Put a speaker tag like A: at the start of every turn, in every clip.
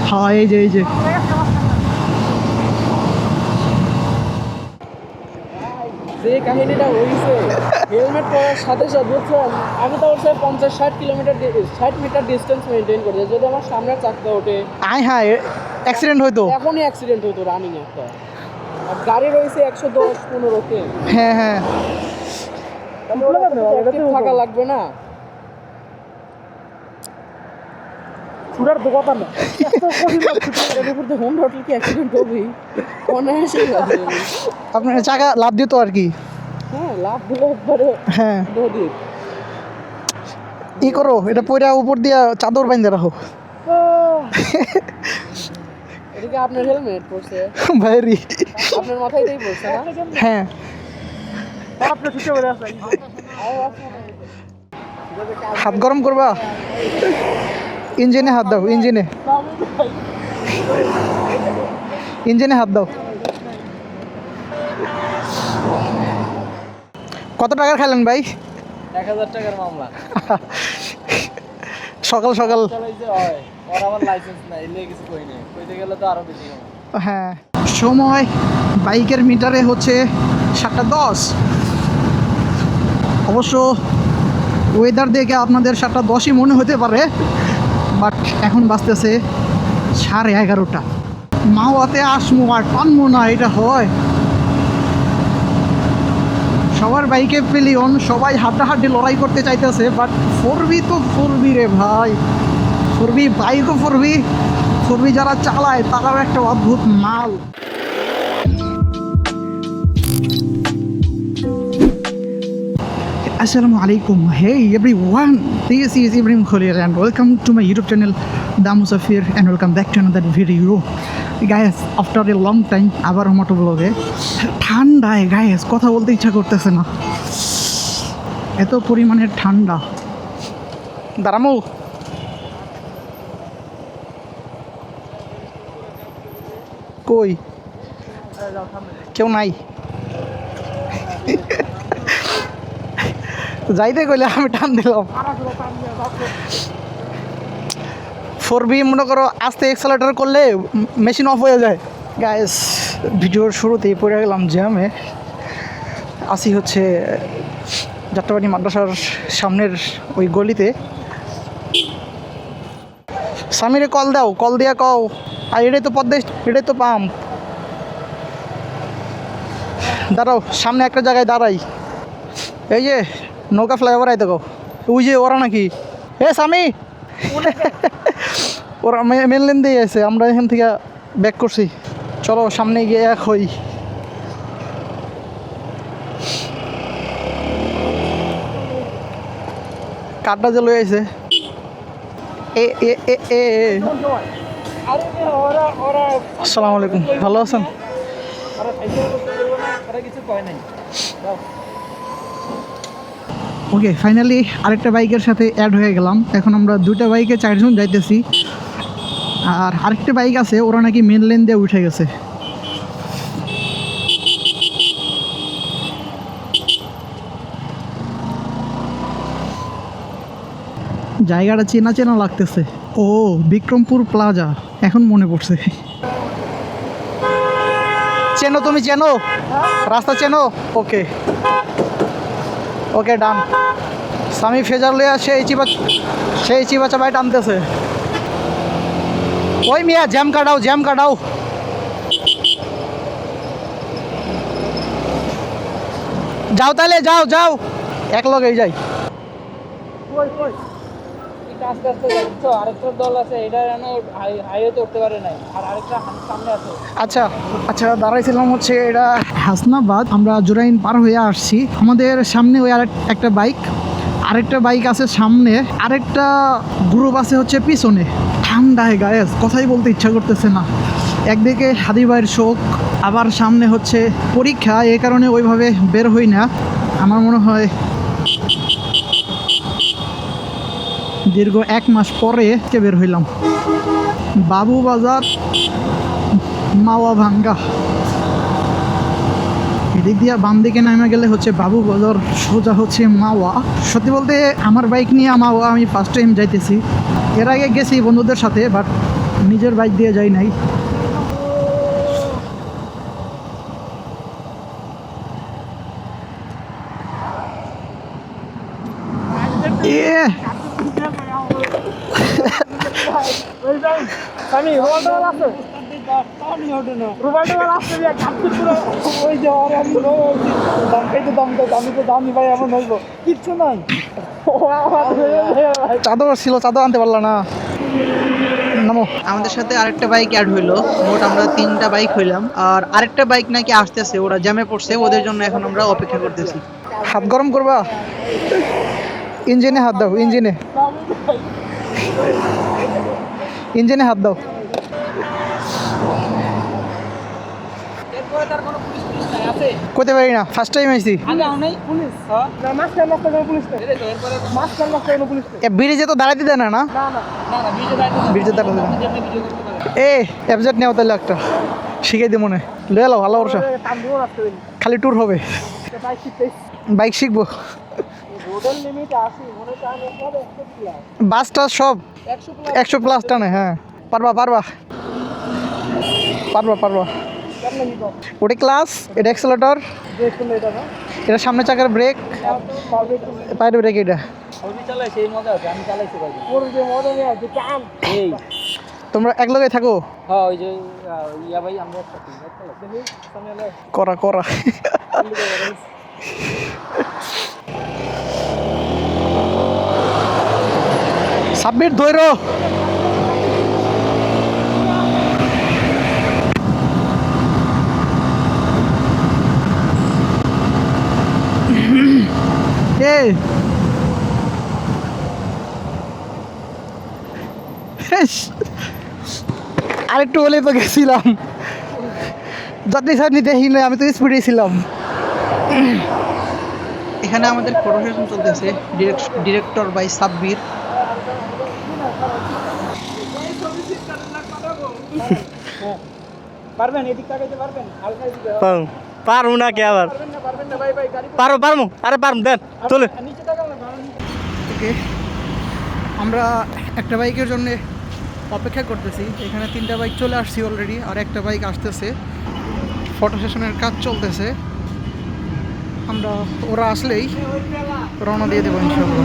A: হ্যাঁ এই যে
B: যে কাহিনীটা হয়েছে হেলমেট পরার সাথে সাথে বুঝছেন আমি তো ওর 50-60 মিটার ডিস্টেন্স মেনটেন করতে যদি আমার সামনের চাক্কা ওঠে
A: হ্যাঁ অ্যাক্সিডেন্ট হয়তো।
B: এখনই অ্যাক্সিডেন্ট হতো রানিং একটা। আর গাড়ি রয়েছে 110-15
A: হ্যাঁ
B: থাকা লাগবে না ছুটার তো কথা না হোম হোটেল কি অ্যাক্সিডেন্ট হবেই অনায়াসে
A: আপনার চাকা লাভ দিত আর কি।
B: হ্যাঁ লাভ দিলে একবারে
A: হ্যাঁ
B: নদীর
A: ই করো এটা পয়রা উপর দিয়া চাদর বাইন্ধে রাখো।
B: এদিকে আপনার হেলমেট পড়ছে
A: ভাইরি
B: আপনার মাথায়টাই পড়ছে না?
A: হ্যাঁ হাত গরম করবা ইঞ্জিনে হাত দাও ইঞ্জিনে হাত দাও। কত টাকার খেলেন ভাই?
B: 1000 টাকার মামলা
A: সকাল
B: চালাইছে হয় ওর আবার লাইসেন্স নাই এলে কিছু কই নাই কইতে গেলে তো আরো বেশি হবে।
A: হ্যাঁ সময় বাইকের মিটারে হচ্ছে 7:10। অবশ্য ওয়েদার দেখে আপনাদের 7:10ই মনে হতে পারে, বাট এখন বাজতেছে 11:30। মাওয়াতে আসমো আর টানবো না, এটা হয়? সবার বাইকে পেলিয়ন, সবাই হাড্ডাহাড্ডি লড়াই করতে চাইতেছে, বাট ফোরবি তো ফোরবি রে ভাই, ফোরবি বাইকও ফোরবি যারা চালায় তারাও একটা অদ্ভুত মাল। Assalamualaikum. Hey everyone, this is Ibrahim Khalil and welcome to my YouTube channel The Musafir and welcome back to another video. Guys, after a long time আবার মোটো ব্লগে। ঠান্ডায় গাইস কথা বলতে ইচ্ছা করতেছে না, এত পরিমাণে ঠান্ডা। দাঁড়ামো কই কেউ নাই যাইতে কইলে আমি টান দিলাম। ফোরবি মনে করো আস্তে এক্সেলেটার করলে মেশিন অফ হয়ে যায়। গাইস ভিডিওর শুরুতেই পড়ে গেলাম জ্যামে। আসি হচ্ছে যাত্রাবাড়ি মাদ্রাসার সামনের ওই গলিতে। স্বামীরে কল দাও, কল দিয়া কও আর এটাই তো পদ্মা, এটাই তো পাম্প। দাঁড়াও সামনে একটা জায়গায় দাঁড়াই, এই যে নৌকা ফ্লাইওভার আইতে গো, ওই যে ওরা নাকি স্বামী ওরা মেন লেন দিয়ে আছে, আমরা এখান থেকে ব্যাক করছি। চলো সামনে গিয়ে এক হই। কাঠটা যে লয়ে আছে আসসালামু আলাইকুম, ভালো আছেন? ওকে ফাইনালি আরেকটা বাইকের সাথে অ্যাড হয়ে গেলাম। এখন আমরা দুইটা বাইকে 4 জন যাইতেছি, আর আরেকটা বাইক আছে ওরা নাকি মেন লেন দিয়ে উঠে গেছে। জায়গাটা চেনা চেনা লাগতেছে। ও বিক্রমপুর প্লাজা, এখন মনে পড়ছে। চেনো তুমি, চেনো রাস্তা চেনো? ওকে ওকে ডান। স্বামী ফেজার লইয়া সেই চিবাচা বাই টানতেছে। ওই মিয়া জ্যাম কাটাও। যাও তাহলে যাও এক লগেই যাই।
B: আস্তে আস্তে যাচ্ছো, আরেকটা দল আছে এটা যেন হাইওয়েতে উঠতে পারে নাই, আর আরেকটা সামনে আছে।
A: আচ্ছা দাঁড়াইছিলাম হচ্ছে এটা হাসনাবাদ, আমরা জোরাইন পার হয়ে আসছি। আমাদের সামনে ওই আরেকটা বাইক আছে সামনে, আরেকটা গ্রুপ আছে হচ্ছে পিছনে। ঠান্ডায় গায়েস কথাই বলতে ইচ্ছা করতেছে না। একদিকে হাদি ভাইয়ের শোক, আবার সামনে হচ্ছে পরীক্ষা, এই কারণে ওইভাবে বের হই না। আমার মনে হয় দীর্ঘ 1 মাস পরে বের হইলাম। বাবু বাজার মাওয়া ভাঙ্গা, এদিক দিয়া বাম দিকে নামে গেলে হচ্ছে বাবু বাজার, সোজা হচ্ছে মাওয়া। সত্যি বলতে আমার বাইক নিয়ে মাওয়া আমি ফার্স্ট টাইম যাইতেছি। এর আগে গেছি বন্ধুদের সাথে, বাট নিজের বাইক দিয়ে যাই নাই।
B: কিচ্ছু নাই,
A: চাদর ছিল, চাদর আনতে পারলা না। নামো। আমাদের সাথে আরেকটা বাইক অ্যাড হইলো, মোট আমরা 3টা বাইক হইলাম। আর আরেকটা বাইক নাকি আসতেছে, ওরা জ্যামে পড়ছে, ওদের জন্য এখন আমরা অপেক্ষা করতেছি। হাত গরম করবা, ইঞ্জিনে হাত দাও, ইঞ্জিনে ইঞ্জিনে হাত দাও। করতে পারি না, ফার্স্ট টাইম আইছি। ব্রিজে তো দাঁড়াইতে দেয় না, না ব্রিজে দাঁড়াতে দেয় না। এ এফজেড নেও তাহলে একটা, শিখাই দিই মনে লয়ে এলো, ভালো বর্ষা খালি ট্যুর হবে। বাইক শিখবো, বাস টাস সব 100+ টানে। হ্যাঁ পারবা পারবা পারবা পারবা। ওটা ক্লাস, এটা অ্যাক্সেলেটর, এটা সামনে চাকার ব্রেক, পায়ের ব্রেক। এটা তোমরা এক লগে থাকো, করা করা। সাবমিট ধৈর্য। আরেকটু হলে তো গেছিলাম, যাত্রী সাহেব নিতে হিলে, আমি তো স্পিডে ছিলাম। এখানে আমাদের ফটো সেশন চলতেছে, ডিরেক্টর বাই সাব্বির।
B: পারবেন এদিক তাকাইতে পারবেন? হালকা দিতে
C: পারবো না কে আবার?
B: পারবেন না ভাই, গাড়ি
C: পারবো পারবো, আরে পারবো, দেন চলে।
B: নিচে তাকাও না।
A: ওকে, আমরা একটা বাইকের জন্য অপেক্ষা করতেছি। এখানে 3টা বাইক চলে আসছি অলরেডি, আর একটা বাইক আসতেছে। ফটো সেশনের কাজ চলতেছে, আমরা ওরা আসলেই রওনা দিয়ে দেবো ইনশাআল্লাহ।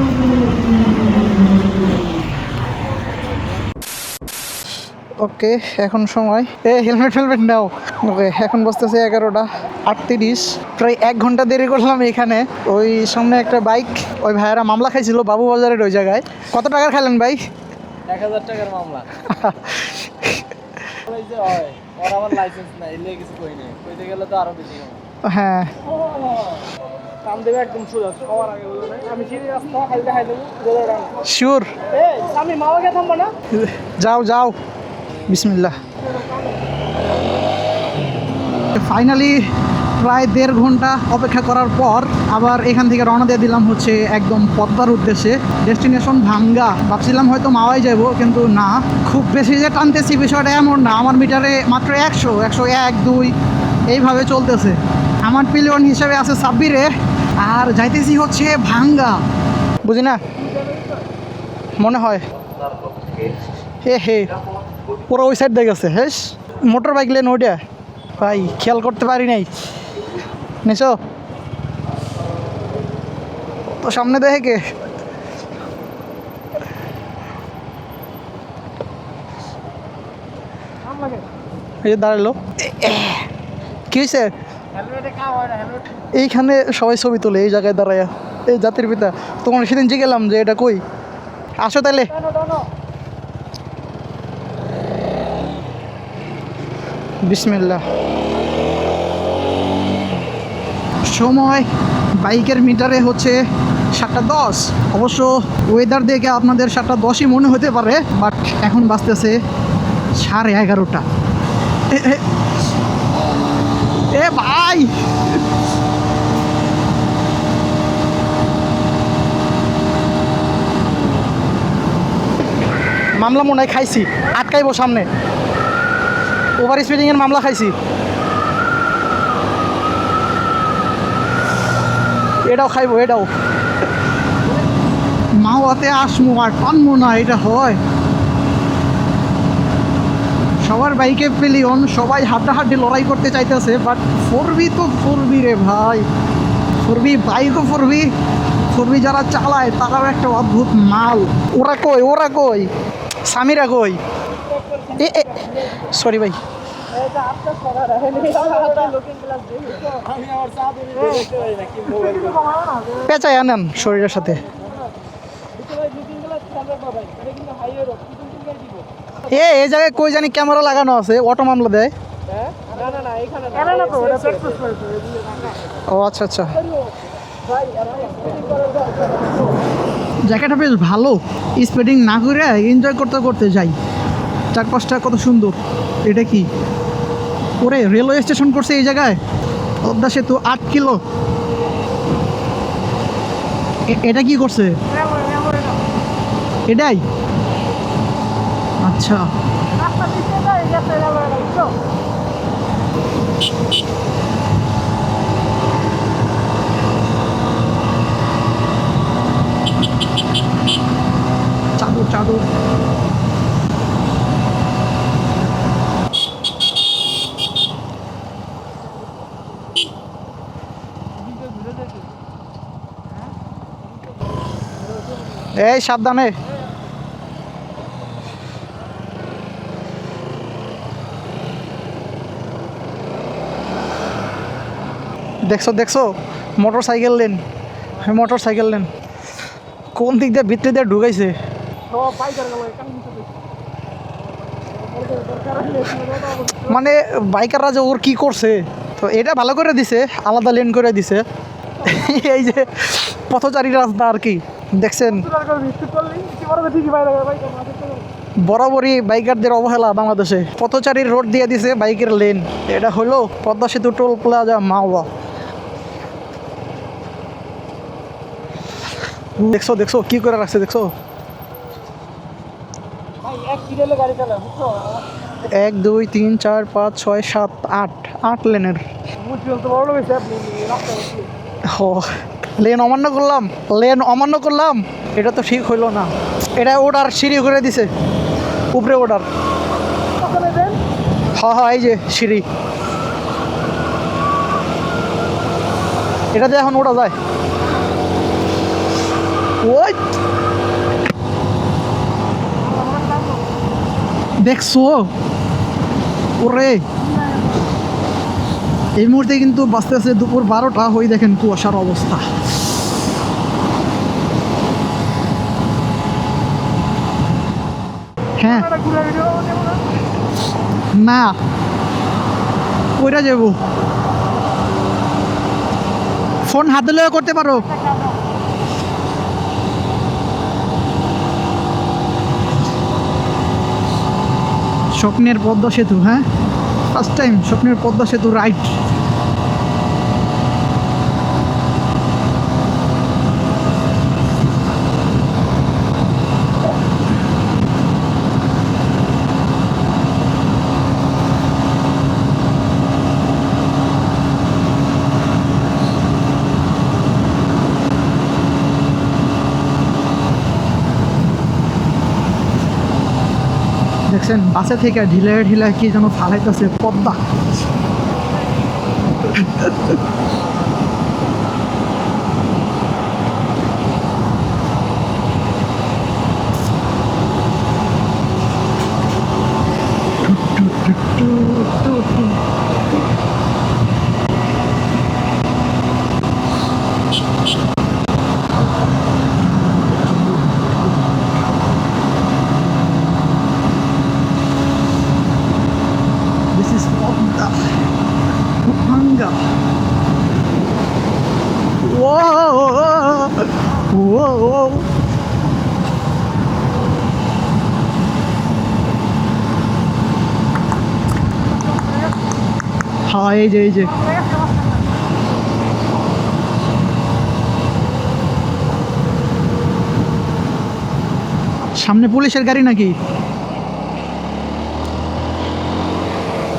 A: ওকে, এখন সময় হেলমেট ফেলমেট নাও। ওকে, এখন বসতেছে 11টা 38, প্রায় 1 ঘন্টা দেরি করলাম এখানে। ওই সামনে একটা বাইক, ওই ভাইয়েরা মামলা খাইছিল বাবু বাজারের ওই জায়গায়। কত টাকার খাইলেন ভাই?
B: 1000 টাকার মামলা। ওই যে হয়, ওর আমার লাইসেন্স নাই, এলে কিছু কই নাই, কইতে গেলে তো আরো বেশি হবে।
A: হ্যাঁ,
B: কাম দেবে একদম সোজা, সবার আগে বলে নাই আমি সিঁড়ি রাস্তা খালি দেখাই দেবো, জোরে ডান।
A: শিওর?
B: এই আমি মাওয়াকে থামবো না।
A: যাও যাও, বিসমিল্লাহ। ফাইনালি প্রায় 1.5 ঘন্টা অপেক্ষা করার পর আবার এখান থেকে রওনা দিয়ে দিলাম হচ্ছে একদম পদ্মার উদ্দেশ্যে। ডেস্টিনেশন ভাঙ্গা, ভাবছিলাম হয়তো মাওয়াই যাব, কিন্তু না, খুব বেশি যে টানতেছি বিষয়টা এমন না। আমার মিটারে মাত্র 100, 101, 2 এইভাবে চলতেছে। আমার পিলিয়ন হিসেবে আছে সাব্বিরে, আর যাইতেছি হচ্ছে ভাঙ্গা, বুঝি না মনে হয়। হে পুরো ওই সাইড দিয়ে গেছে। হ্যাঁ, মোটর বাইক লেন ওইটা ভাই, খেয়াল করতে পারি নাই। নিছো তো সামনে দেখে কে? এই যে দাঁড়ালো, কি হয়েছে? এইখানে সবাই ছবি তোলে এই জায়গায় দাঁড়ায়। এই জাতির পিতা, তোমার সেদিন জিগেলাম যে এটা কই, আসো তাহলে। বিসমিল্লাহ। সময় বাইকের মিটারে হচ্ছে 7:10। অবশ্য ওয়েদার দেখে আপনাদের 7:10ই মনে হতে পারে, বাট এখন বাজতেছে 11:30। এ ভাই, মামলা মনে হয় খাইছি, আটকাইবো সামনে। ওভার স্পিডিংয়ের মামলা খাইছি। এটাও খাইবো, এটাও। মাওয়াতে আসমু আর টানবো না, এটা হয়? সবার বাইকে পেলিয়ন, সবাই হাড্ডাহাড্ডি লড়াই করতে চাইতেছে, বাট ফোরবি তো ফোরবি রে ভাই, ফোরবি বাইকও ফোরবি, ফোরবি যারা চালায় তারাও একটা অদ্ভুত মাল। ওরা কই সামিরা কই? এ সরি ভাই, পেঁচাই আনেন শরীরের সাথে। এই জায়গায় কই জানি ক্যামেরা লাগানো আছে, অটো মামলা দেয়। ও আচ্ছা আচ্ছা, জায়গাটা বেশ ভালো, স্পিডিং না করে এনজয় করতে করতে যাই। চারপাশটা কত সুন্দর। এটা কি ওরে রেলওয়ে স্টেশন করছে এই জায়গায়? পদ্মা সেতু 8 কিলো, এটা কি করছে? এটাই আচ্ছা। চাদর চাদর এই সাবধানে। দেখছো motor cycle lane, motor cycle lane কোন দিক দিয়ে ভিতরে দিয়ে ঢুকাইছে। মানে বাইকাররা যে ওর কি করছে, তো এটা ভালো করে দিছে, আলাদা লেন করে দিছে। এই যে পথচারী রাস্তা আর কি, দেখছেন বরাবরই বাইকারদের অবহেলা বাংলাদেশে। পথচারীর রোড দিয়ে দিছে, বাইকের লেন। এটা হলো পদ্মা সেতু টোল প্লাজা মাওয়া। দেখছো কি করে রাখছে, দেখছো 1 2 3 4 5 6 7 8 লেনের। লেন অমান্য করলাম, এটা তো ঠিক হইলো না। এটা অর্ডার সিঁড়ি করে দিছে, উপরে অর্ডার। হ্যাঁ এই যে সিঁড়ি, এটা দিয়ে এখন ওটা যায়। ওই দেখছো ওরে, এই মুহূর্তে কিন্তু বাঁচতে আছে দুপুর 12টা। হয়ে দেখেন কুয়াশার অবস্থা। হ্যাঁ না কইরা যাব, ফোন হাতে লয়ে করতে পারো। স্বপ্নের পদ্মা সেতু, হ্যাঁ ফার্স্ট টাইম স্বপ্নের পদ্মা সেতু রাইড। দেখছেন বাসে থেকে ঢিলায় কি যেন ফালাইতেছে Padma. This is Pogda. Pupanga. Whoa! Whoa! হ্যাঁ এই যে সামনে পুলিশের গাড়ি নাকি?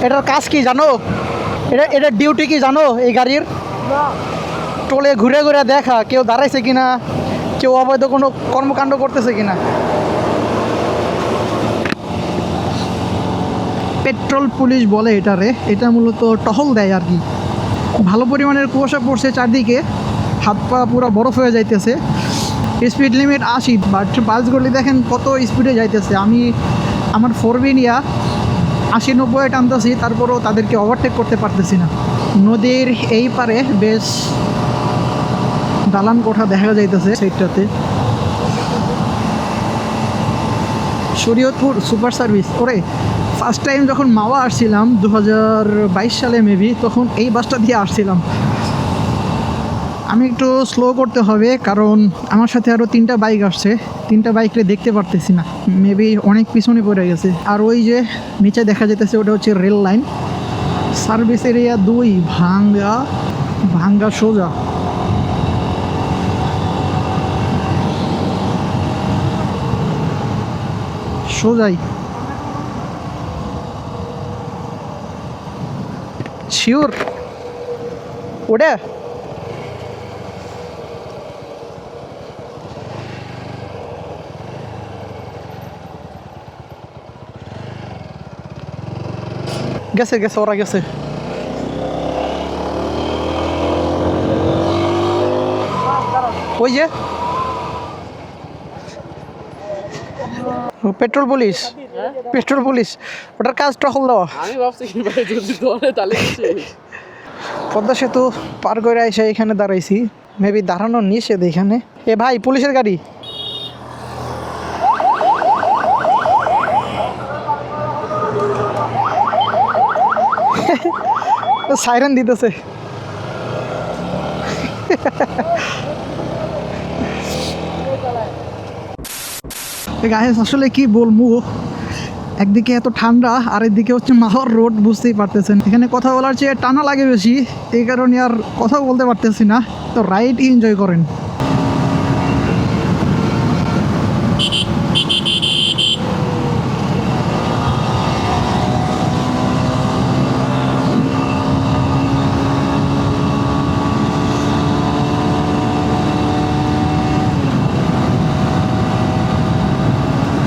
A: এটার কাজ কি জানো? এটা ডিউটি কি জানো এই গাড়ির? টোলে ঘুরে ঘুরে দেখা কেউ দাঁড়াইছে কিনা, কেউ অবৈধ কোনো কর্মকাণ্ড করতেছে কিনা। পেট্রোল পুলিশ বলে এটারে, এটা মূলত টহল দেয় আর কি। ভালো পরিমাণের কুয়াশা পড়ছে চারদিকে, হাত পা পুরো বরফ হয়ে যাইতেছে। স্পিড লিমিট 80, বাট বাসগুলি দেখেন কত স্পিডে যাইতেছে। আমি আমার 4B নিয়ে 80-90 টানতেছি, তারপরেও তাদেরকে ওভারটেক করতে পারতেছি না। নদীর এই পারে বেশ দালান কোঠা দেখা যাইতেছে সাইডটাতে। Shariatpur super service. ওরে ফার্স্ট টাইম যখন মাওয়া আসছিলাম 2022 সালে মেবি, তখন এই বাসটা দিয়ে আসছিলাম। আমি একটু স্লো করতে হবে, কারণ আমার সাথে আরও 3টা বাইক আসছে। 3টা বাইককে দেখতে পারতেছি না, মেবি অনেক পিছনে পড়ে গেছে। আর ওই যে নিচে দেখা যেতেছে ওটা হচ্ছে রেল লাইন। সার্ভিস এরিয়া 2, ভাঙ্গা সোজা। সোজাই শিওর ওটা। গেছে গেছে, ওরা গেছে। ওই যে পেট্রোল পুলিশ, পেট্রোল পুলিশ, ওটার কাজ টহল দেওয়া।
B: আমি ভাবছি কি ভাই যদি ধরে তাহলে কি শেষ।
A: পদ্মা সেতু পার করে এসে এখানে দাঁড়াইছি, মেবি দাঁড়ানো নিষেধ এখানে। এ ভাই, পুলিশের গাড়ি। সাইরেন দিতেছে। গাইস আসলে কি বলবো, একদিকে এত ঠান্ডা আর একদিকে হচ্ছে মাহর রোড, বুঝতেই পারতেছেন। এখানে কথা বলার চেয়ে টানা লাগে বেশি, এই কারণে আর কথা বলতে পারতেছি না। তো রাইড এনজয় করেন।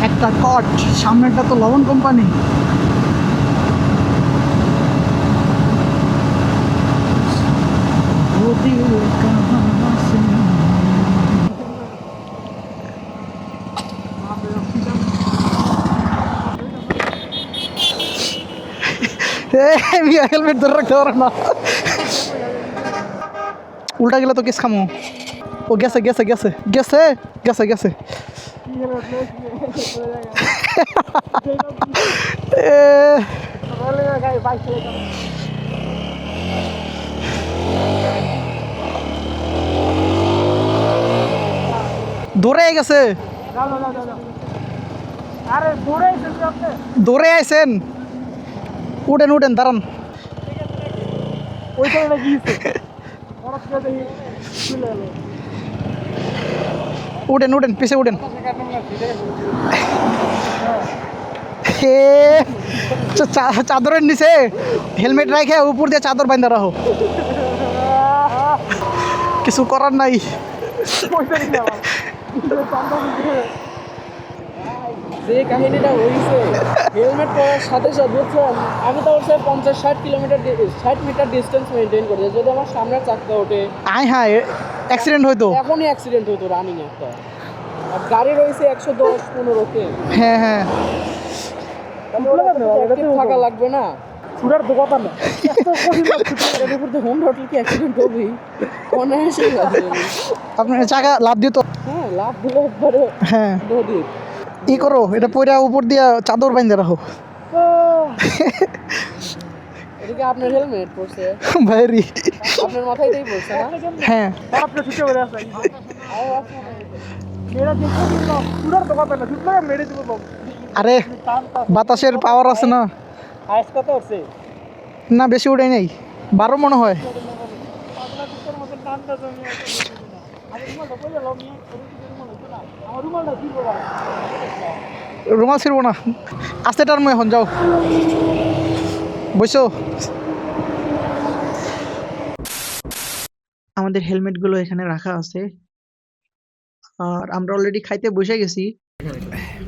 A: একটা কট, সামনেরটা তো লবণ কোম্পানি। হেলমেট ধরে রাখতে পারো না, উল্টা গেলে তো কেস খামো। ও গেছে গেছে গেছে গেছে গেছে গেছে। দৌড়ে গেছে, দৌড়ে আইছেন। উঠেন উঠেন, দাঁড়ান। উঠেন উঠেন, পিছে উঠেন। চাদরের নিচে হেলমেট রাখে উপর দিয়ে চাদর বাঁধা রাখো, কিছু করার নাই।
B: যে কাহিনীটা হয়েছে হেলমেট পরার সাথে সাথে বুঝছেন, আমি তো হচ্ছে 50-60 মিটার ডিস্টেন্স মেনটেন করছি। যদি আমার সামনের চাক্কা ওঠে,
A: আয় হ্যাঁ, অ্যাক্সিডেন্ট হইতো।
B: এখনই অ্যাক্সিডেন্ট হতো রানিং একটা। আর গাড়ি রয়েছে 110-15-তে।
A: হ্যাঁ হ্যাঁ,
B: থাকা লাগবে না। ছুটার তো কথা না, এর উপর তো হোম রোড কি অ্যাক্সিডেন্ট হবেই অনায়াসে।
A: আপনার চাকা লাভ দিত।
B: হ্যাঁ, লাভ দিলে একবারে
A: হ্যাঁ,
B: নদীর।
A: ই করো, এটা পয়রা উপর দিয়া চাদর বাঁধে রাখো।
B: এদিকে আপনার হেলমেট পড়ছে,
A: ভাইরি।
B: আপনার মাথায়টাই পড়ছে না?
A: হ্যাঁ,
B: আপনি ছুটে বেড়ে আসেন। মেরা দেখো দিল ছুটার তো কথা না, ছুটলে মেরে দিব।
A: আরে বাতাসের পাওয়ার আছে না।
B: আইস কত হচ্ছে
A: না, বেশি উঠে নেই, 12 মনে হয়। রুমাল ছিড়ব না, আস্তে টানমো এখন, যাও বসো। আমাদের হেলমেটগুলো এখানে রাখা আছে, আর আমরা অলরেডি খাইতে বসে গেছি।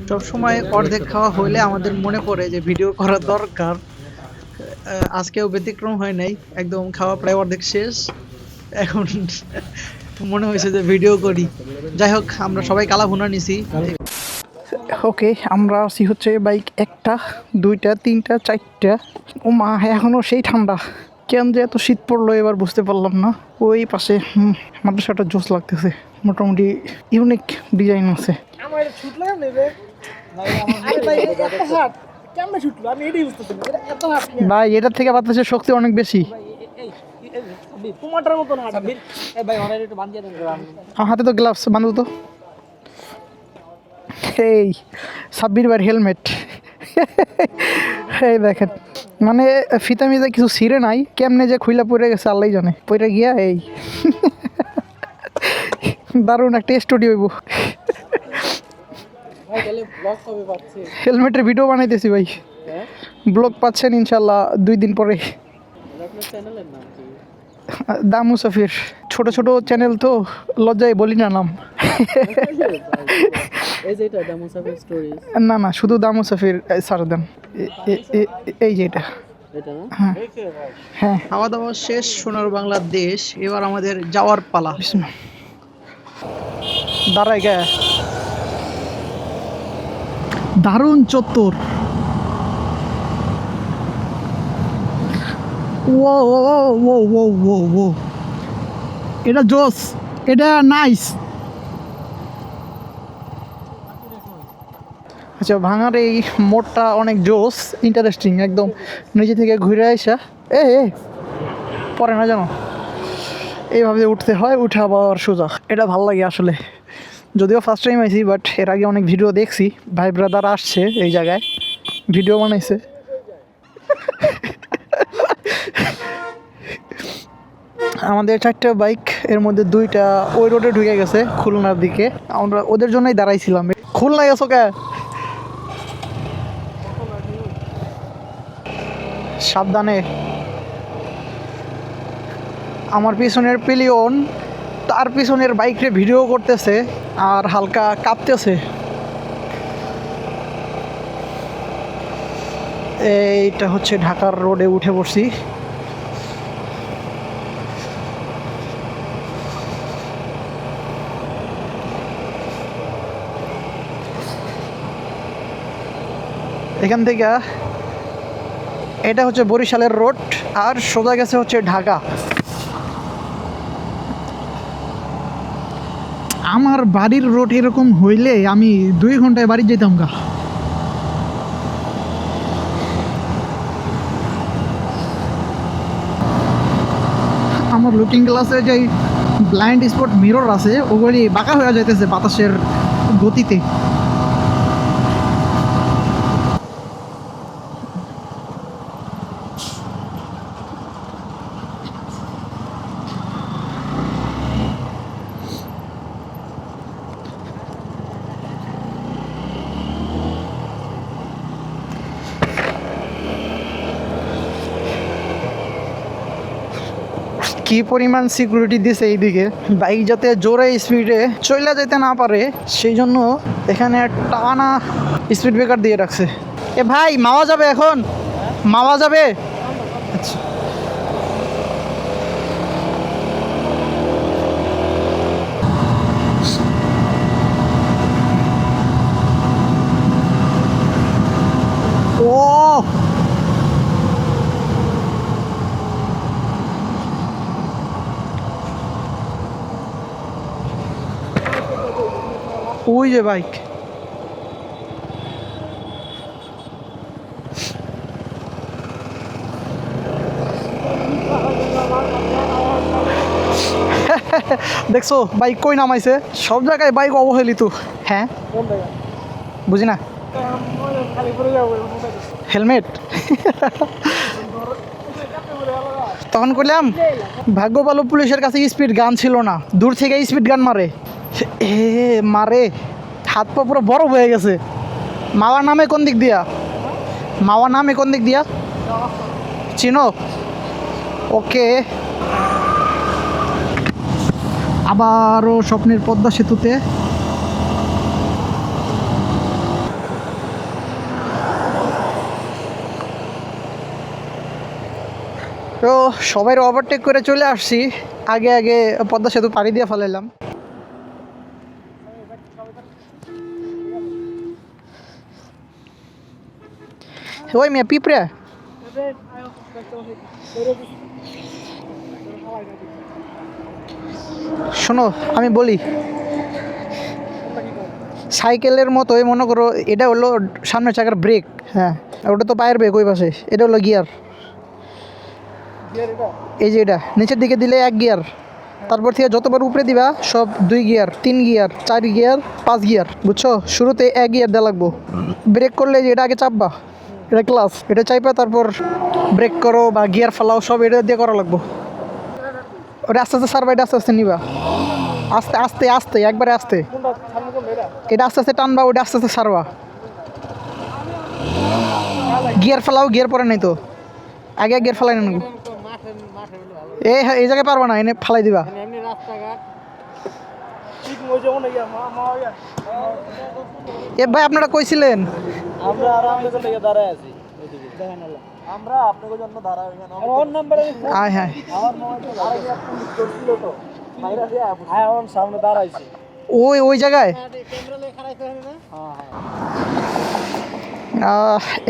A: সব সময় অর্ধেক খাওয়া হইলে আমাদের মনে পড়ে যে ভিডিও করা দরকার। আজকেও ব্যতিক্রম হয় নাই, একদম খাওয়া প্রায় অর্ধেক শেষ। এখন মনে হয়েছে যে ভিডিও করি। যাই হোক, আমরা সবাই কালা ভুনা নিছি। ওকে, আমরা আছি হচ্ছে বাইক 1টা 2টা 3টা 4টা। ও মা, এখনও সেই ঠান্ডা। কেন যে এত শীত পড়লো এবার বুঝতে পারলাম না। ওই পাশে মাদ্রাসাটা জোস লাগতেছে, মোটামুটি ইউনিক ডিজাইন আছে। ভাই, এটার থেকে বাতাসের শক্তি অনেক বেশি। হাতে তো গ্লাভস বান্ধব তো। এই সাব্বির ভাইয়ের হেলমেট, এই দেখেন, মানে ফিতা মিতা কিছু ছিঁড়ে নাই, কেমনে যে খুইলা পড়ে গেছে আল্লাহ জানে। পড়ে গিয়া এই দারুণ একটা স্টুডিও হইব। হেলমেটের ভিডিও বানাইতেছি ভাই, ব্লগ পাচ্ছেন ইনশাল্লাহ 2 দিন পরে। দা মুসাফির, ছোট ছোট চ্যানেল তো, লজ্জায় বলি না নাম। না না, শুধু দা মুসাফির সার দেন। এই যে এটা, হ্যাঁ হ্যাঁ। খাওয়া দাওয়া শেষ, সোনার বাংলাদেশ। এবার আমাদের যাওয়ার পালা। দাঁড়াই গে, দারুণ চত্বর। ও ও ও ও ও ও, এটা জোস, এটা নাইস। আচ্ছা, ভাঙার এই মোড়টা অনেক জোস, ইন্টারেস্টিং একদম। নিজে থেকে ঘুরে আসা, এ পরে না জানো, এইভাবে উঠতে হয়, উঠে আবার সোজা। এটা ভাল লাগে আসলে, যদিও ফার্স্ট টাইম আইছি, বাট এর আগে অনেক ভিডিও দেখছি। ভাই ব্রাদার আসছে এই জায়গায়, ভিডিও বানাইছে। আমাদের 4টা বাইক, এর মধ্যে 2টা ওই রোডে ঢুকে গেছে খুলনার দিকে। আমরা ওদের জন্যই দাঁড়াইছিলাম। খুলনায় গেছো কে? সাবধানে। আমার পিছনের পিলিয়ন তার পিছনের বাইকরে ভিডিও করতেছে আর হালকা কাঁপতেছে। এইটা হচ্ছে ঢাকার রোডে উঠে পড়ছি। এখান থেকে এটা হচ্ছে বরিশালের রোড, আর সোজা গেছে হচ্ছে ঢাকা। আমার বাড়ির রোড এরকম হইলে আমি 2 ঘন্টায় বাড়ি যেতাম গা। আমার লুকিং গ্লাসে যে ব্লাইন্ড স্পট মিরর আছে, ওগুলি বাঁকা হয়ে যাইতেছে বাতাসের গতিতে। কি পরিমাণ সিকিউরিটি দিছে এইদিকে, বাইক যাতে জোরে স্পিডে চলে যেতে না পারে সেই জন্য এখানে টানা স্পিড ব্রেকার দিয়ে রাখছে। এ ভাই, মাওয়া যাবে এখন? মাওয়া যাবে? আচ্ছা, ও ওই যে বাইক। দেখছো বাইক কই নামাইছে? সব জায়গায় বাইক অবহেলিত। হ্যাঁ, বুঝি না। হেলমেট তখন করলাম, ভাগ্য ভালো পুলিশের কাছে স্পিড গান ছিল না, দূর থেকে স্পিড গান মারে। মারে, হাত পা পুরো বরফ হয়ে গেছে। মাওয়া নামে কোন দিক দিয়া? মাওয়া নামে কোন দিক দিয়া চিনো? ওকে, আবারও স্বপ্নের পদ্মা সেতুতে। তো সবাই ওভারটেক করে চলে আসছি, আগে আগে পদ্মা সেতু পাড়ি দিয়ে ফেলাইলাম। ওই মেয়ে পিঁপড়ে, শোনো আমি বলি, সাইকেলের মতোই মনে করো, এটা হলো সামনের চাকার ব্রেক, হ্যাঁ ওটা তো পায়ের ব্রেক, ওই পাশে এটা হলো গিয়ার। এই যে এটা নিচের দিকে দিলে 1 গিয়ার, তারপর থেকে যতবার উপরে দিবা সব 2 গিয়ার, 3 গিয়ার, 4 গিয়ার, 5 গিয়ার, বুঝছো? শুরুতে 1 গিয়ার দেওয়া লাগবো। ব্রেক করলে যে এটা আগে চাপবা, এটা ক্লাস, এটা চাইপা তারপর ব্রেক করো বা গিয়ার ফেলাও, সব এটা দিয়ে করা লাগবো। ওটা আস্তে আস্তে সারবা, এটা আস্তে আস্তে নিবা, আস্তে আস্তে আস্তে, একবারে আস্তে। এটা আস্তে আস্তে টানবা, ওটা আস্তে আস্তে সারবা। গিয়ার ফেলাও, গিয়ার পরে নাই তো, আগে গিয়ার ফেলাই না। এই জায়গায় পারবা না, এনে ফেলাই দিবা। এ ভাই আপনারা কইছিলেন আয় হ্যাঁ, ওই জায়গায়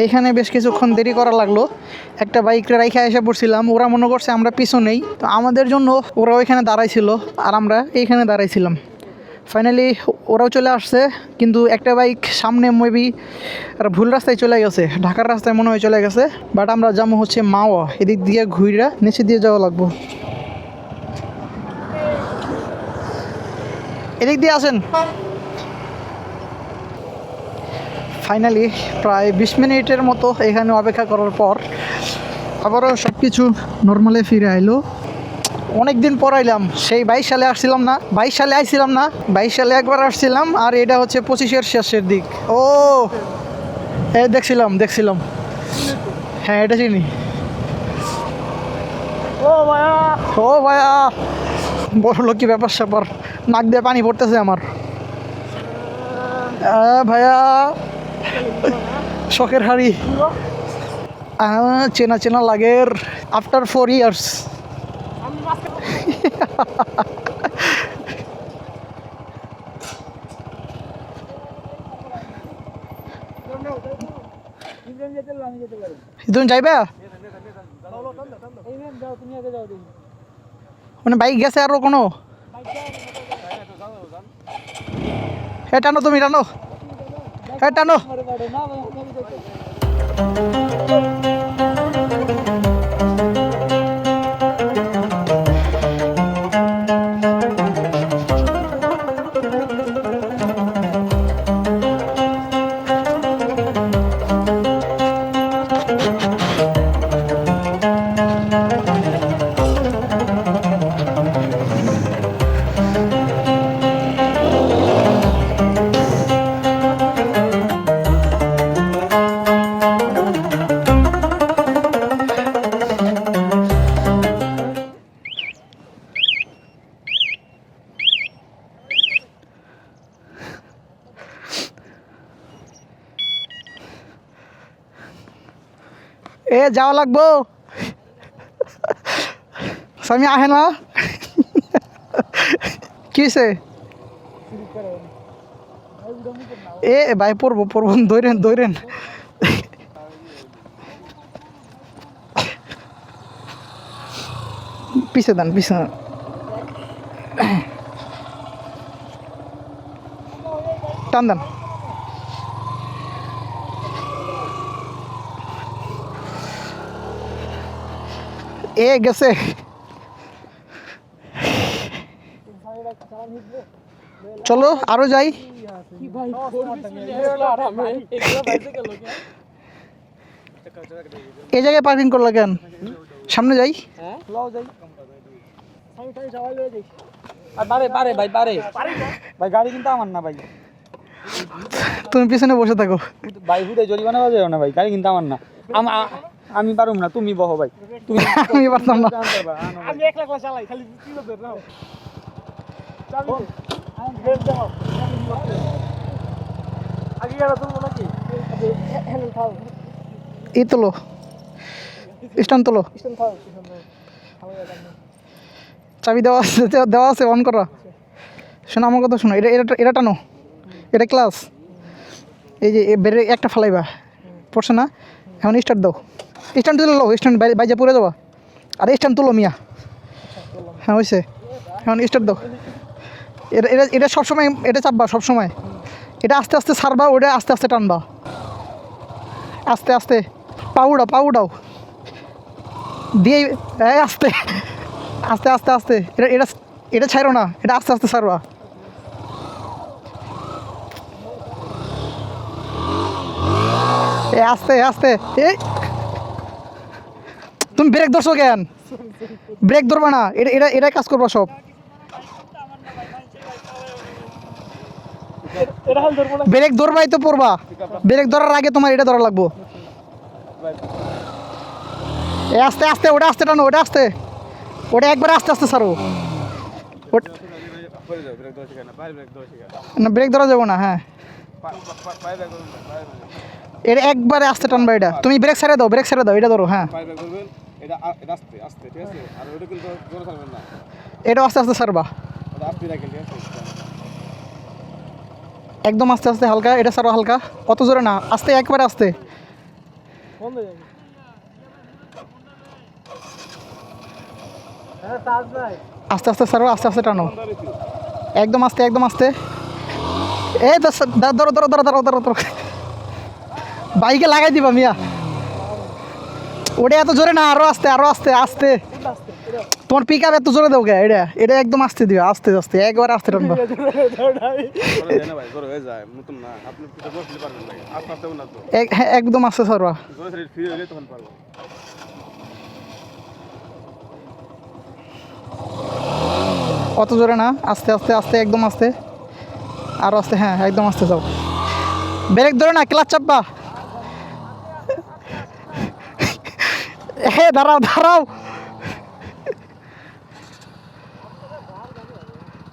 A: এইখানে বেশ কিছুক্ষণ দেরি করা লাগলো। একটা বাইকটা রাইখা এসে পড়ছিলাম, ওরা মনে করছে আমরা পিছনেই, তো আমাদের জন্য ওরা ওইখানে দাঁড়াইছিল আর আমরা এইখানে দাঁড়াইছিলাম। ফাইনালি ওরাও চলে আসছে, কিন্তু একটা বাইক সামনে মেবি ভুল রাস্তায় চলে গেছে, ঢাকার রাস্তায় মনে হয় চলে গেছে। বাট আমরা যাবো হচ্ছে মাওয়া, এদিক দিয়ে ঘুরে নিচে দিয়ে যাওয়া লাগবো। এদিক দিয়ে আসেন। ফাইনালি প্রায় 20 মিনিটের মতো এখানে অপেক্ষা করার পর আবারও সব কিছু নর্মালে ফিরে আইলো। অনেক দিন পর আইলাম, সেই 22 সালে আসছিলাম না, 22 সালে আইছিলাম না, 22 সালে একবার আসছিলাম, আর এটা হচ্ছে 25-এর শেষের দিক। ও দেখছিলাম, হ্যাঁ এটা চিনি। ও ভাইয়া বড় লোক, কি ব্যাপার স্যাপার, নাক দিয়ে পানি পড়তেছে আমার। ভাইয়া শখের হাড়ি, চেনা চেনা লাগের আফটার 4 ইয়ার্স। তুমি যাইবা মানে বাইক গেছে আরো কোনো? হ্যাঁ টানো, তুমি টানো, হ্যাঁ টানো। এ যাওয়া লাগবো, স্বামী আহে না, কিসে এ ভাই পড়বো, দৌড়েন। পিছে দেন, টান দেন। এ গেছে, চলো আরো যাই। এই জায়গায় পার্কিং করলো কেন? সামনে যাই।
C: ভাই গাড়ি কিন্তু আমার না ভাই,
A: তুমি পিছনে বসে থাকো
C: ভাই হুদে জরিমানা বাজে না ভাই, গাড়ি কিন্তু আমার না, আমি পারুম না, তুমি বহো ভাই, তুমি
A: আমি পারতাম না।
B: আমি একলা চালাই, খালি কি করতে নাও চাবি আগে গেল তুমি নাকি হ্যান্ডেল খাও।
A: এই তোলো, স্ট্যান্ড তোলো, চাবি দেওয়া আছে অন করা। শোনো আমার কথা শোনো, এটা টানো, এটা ক্লাস, এই যে বেড়ে একটা ফালাইবা, পড়ছে না? এখন স্টার্ট দাও, স্ট্যান্ড তুলে লো, স্ট্যান্ড বাইজা পড়ে যাবা, আর স্ট্যান্ড তুলো মিয়া। হ্যাঁ হয়েছে, এখন স্টার্ট দাও। এটা সবসময় এটা চাপবা সবসময়, এটা আস্তে আস্তে ছাড়বা, ওটা আস্তে আস্তে টানবা, আস্তে আস্তে পাউডাও দিয়ে আস্তে আস্তে আস্তে আস্তে, এটা ছাড়ো না, এটা আস্তে আস্তে ছাড়বা। আস্তে আস্তে, এই তুমি ব্রেক ধরছো কেন? ব্রেক ধরবা না, এটা কাজ করবা সব। ব্রেক ধরবাই তো পড়বা, ব্রেক ধরার আগে তোমার এটা ধরা লাগবো। আস্তে আস্তে, ওটা আস্তে টানো, ওটা একবার আস্তে আস্তে ছাড়ো। না ব্রেক ধরা যাবো না, হ্যাঁ এটা একবারে আস্তে টানবা। এটা তুমি ব্রেক ছেড়ে দাও, এটা ধরো, হ্যাঁ এটা আস্তে আস্তে ছাড়বা, একদম আস্তে আস্তে হালকা, এটা ছাড়ো হালকা, অত জোরে না, আস্তে একবারে আস্তে। আস্তে আস্তে ছাড়ো, আস্তে আস্তে টানো, একদম আস্তে এই ধরো বাইকে লাগাই দিবা মিয়া। ওটা এত জোরে না, আরো আস্তে। তোমার পিক আপ এত জোরে দাও গে, এটা একদম আস্তে দিবা, আস্তে একবার আস্তে টানবা। হ্যাঁ একদম আস্তে ছাড়বা, অত জোরে না, আস্তে একদম আস্তে, আরো আস্তে, হ্যাঁ একদম আস্তে যাও। ব্রেক ধরে না, ক্লাচ চাপবা। হ্যাঁ দাঁড়াও,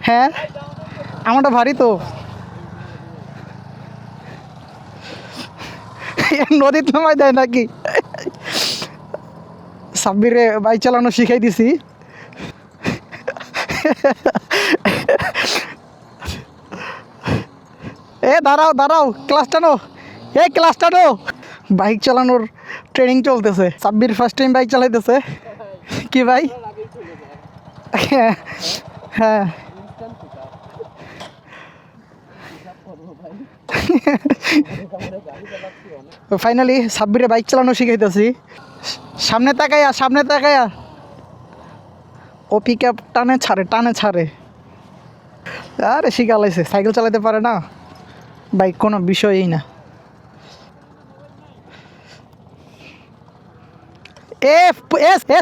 A: হ্যাঁ আমারটা ভারী তো, নদীর নামায় দেয় নাকি? সাব্বিরে বাইক চালানো শিখাই দিছি। দাঁড়াও ক্লাস টানো, বাইক চালানোর ট্রেনিং চলতেছে। সাব্বির ফার্স্ট টাইম বাইক চালাইতেছে। কি ভাই? হ্যাঁ ফাইনালি সাব্বিরে বাইক চালানো শিখাইতেছি। সামনে তাকায়া ও পিক আপ টানে ছাড়ে। আরে শিখালাইছে, সাইকেল চালাতে পারে না, বাইক কোনো বিষয়ই না।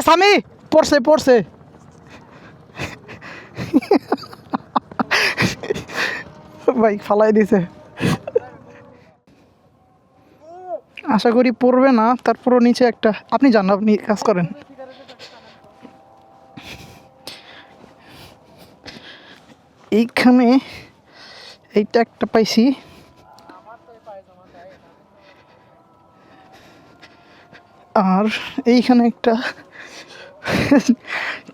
A: স্বামী পড়ছে বাইক ফালাই দিছে। আশা করি পড়বে না, তারপরও নিচে একটা, আপনি যান, আপনি কাজ করেন। এইখানে এইটা একটা পাইছি, আর এইখানে একটা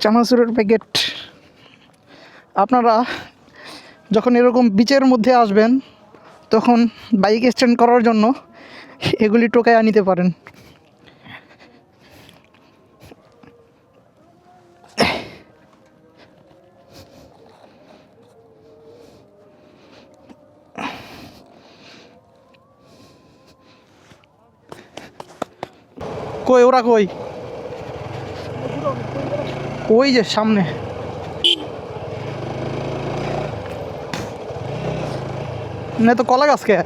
A: চানাচুরের প্যাকেট। আপনারা যখন এরকম বিচের মধ্যে আসবেন তখন বাইক স্ট্যান্ড করার জন্য এগুলি টোকায় আনিতে পারেন। ওরা কই? ওই যে সামনে। না তো কলা গাছ কে,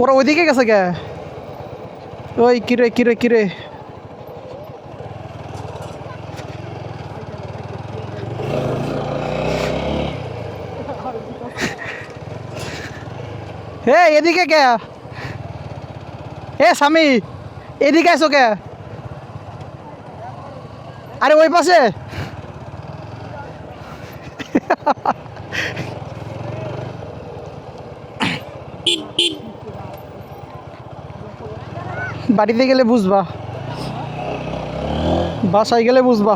A: ওরা ওইদিকে গেছে কে? ওই কিরে হে এদিকে কে? স্বামী এদিকে আসো কে? আরে ওই পাশে। বাড়িতে গেলে বুঝবা, বাসায় গেলে বুঝবা।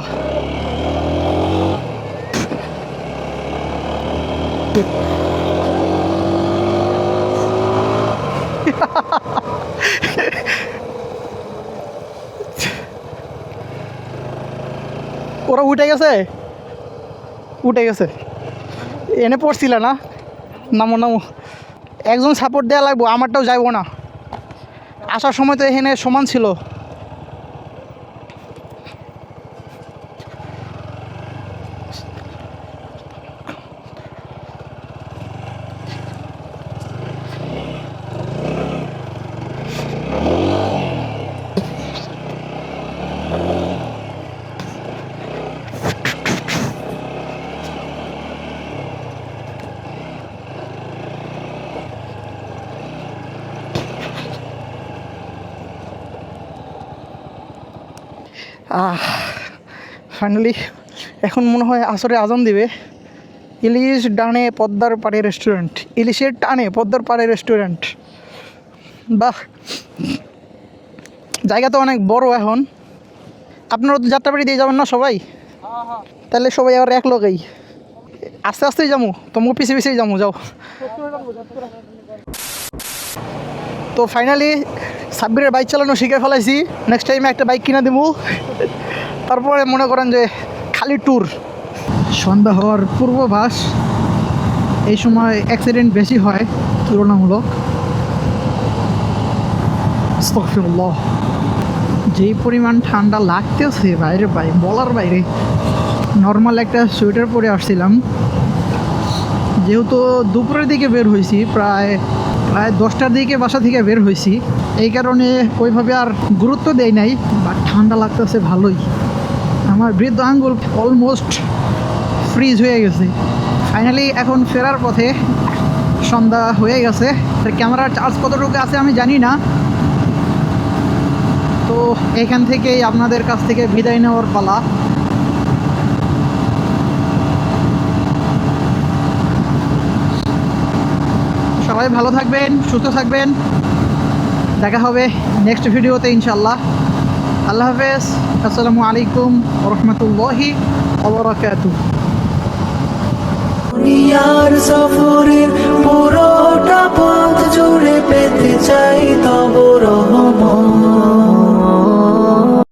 A: ওরা উঠে গেছে, উঠে গেছে। এনে পড়ছিল না, নামো নামো। একজন সাপোর্ট দেওয়া লাগবো, আমারটাও যাইবো না। আসার সময় তো এখানে সমান ছিল। ফাইনালি এখন মনে হয় আসরে আজান দিবে। ইলিশ ডানে পদ্মার পাড়ে রেস্টুরেন্ট, ইলিশের টানে পদ্মার পাড়ে রেস্টুরেন্ট। বাহ, জায়গা তো অনেক বড়। এখন আপনারা তো যাত্রাবাড়ি দিয়ে যাবেন না সবাই? তাহলে সবাই আবার এক লোকেই আস্তে আস্তেই যাবো, তোমাকে পিছিয়ে পিছিয়ে যাবো। যাও। তো ফাইনালি সাব্বিরের বাইক চালানো শিখে ফেলাইছি। নেক্সট টাইমে একটা বাইক কিনে দেবো। তারপরে মনে করেন যে খালি ট্যুর। সন্ধ্যা হওয়ার পূর্বাভাস, এই সময় অ্যাক্সিডেন্ট বেশি হয় তুলনামূলক। আস্তাগফিরুল্লাহ। যেই পরিমাণ ঠান্ডা লাগতেছে বাইরে, বলার বাইরে। নর্মাল একটা সোয়েটার পরে আসছিলাম, যেহেতু দুপুরের দিকে বের হয়েছি, প্রায় 10টার দিকে বাসা থেকে বের হয়েছি, এই কারণে ওইভাবে আর গুরুত্ব দেই নাই। বাট ঠান্ডা লাগতেছে ভালোই। আমার বৃদ্ধ আঙ্গুল অলমোস্ট ফ্রিজ হয়ে গেছে। ফাইনালি এখন ফেরার পথে, সন্ধ্যা হয়ে গেছে। ক্যামেরার চার্জ কতটুকু আছে আমি জানি না। তো এখান থেকেই আপনাদের কাছ থেকে বিদায় নেওয়ার পালা। সবাই ভালো থাকবেন, সুস্থ থাকবেন। দেখা হবে নেক্সট ভিডিওতে ইনশাল্লাহ। আল্লাহ হাফেজ। আসসালামু আলাইকুম ওয়া রাহমাতুল্লাহি ওয়া বারাকাতুহু।
D: দুনিয়ার সফরের পুরোটা পথ জুড়ে পেতে চাই তব রহমত।